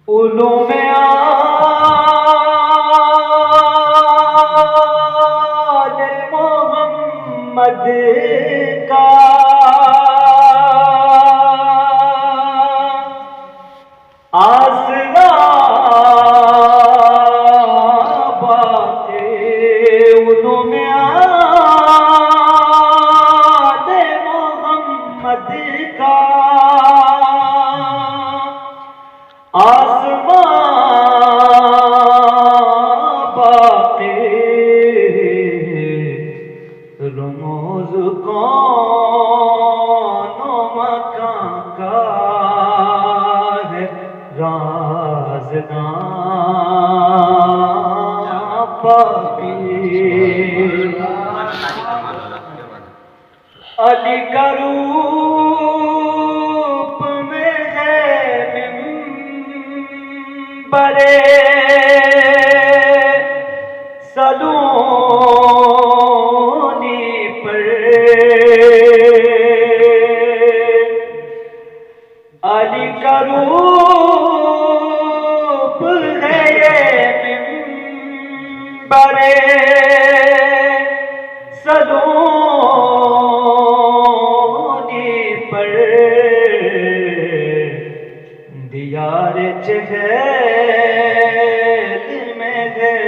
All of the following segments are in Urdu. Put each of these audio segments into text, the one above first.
علوم آل محمد کا آسرا بات علوم آل محمد کا آسمان باقی رموز کون و مکان کا ہے رازداں باقی علی کا روپ میں ہے بڑے سلونی پر علی کا روپ ہے بڑے سلونی پر دیار چہل میں ہے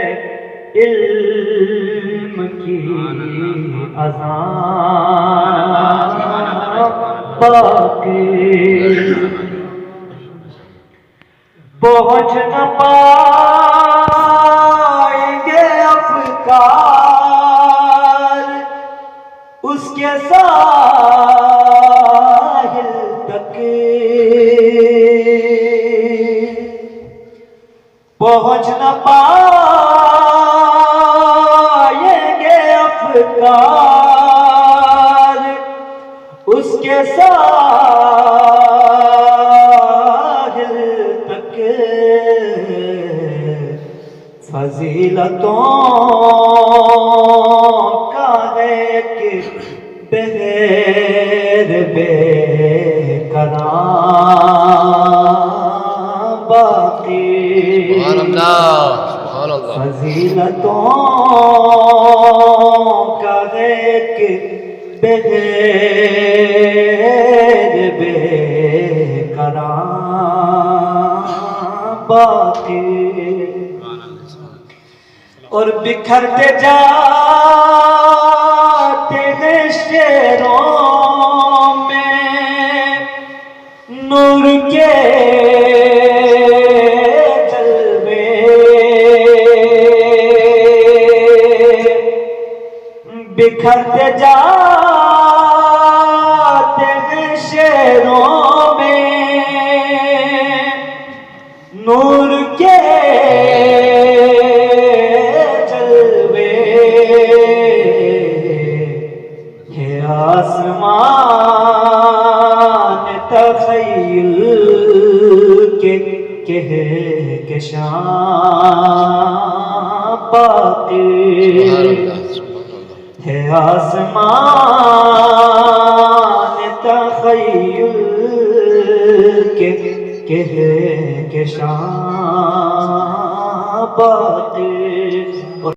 علم کی اذان باقی پہنچ نہ پائیں گے افکار اس کے ساحل تک پہنچ نہ پائیں گے افکار اس کے ساحل تک فضیلتوں کا ہے کہ بغیر بے قرار باقی فضیلتوں کا ہے کہ بغیر بے قرار باقی اور بکھرتے جاتے ہیں شعروں میں نور کے جلوے بکھرتے جاتے ہیں شعروں میں نور کے آسمان تخیل کے ہے شان باقی ہے آسمان تخیل کے ہے شان باقی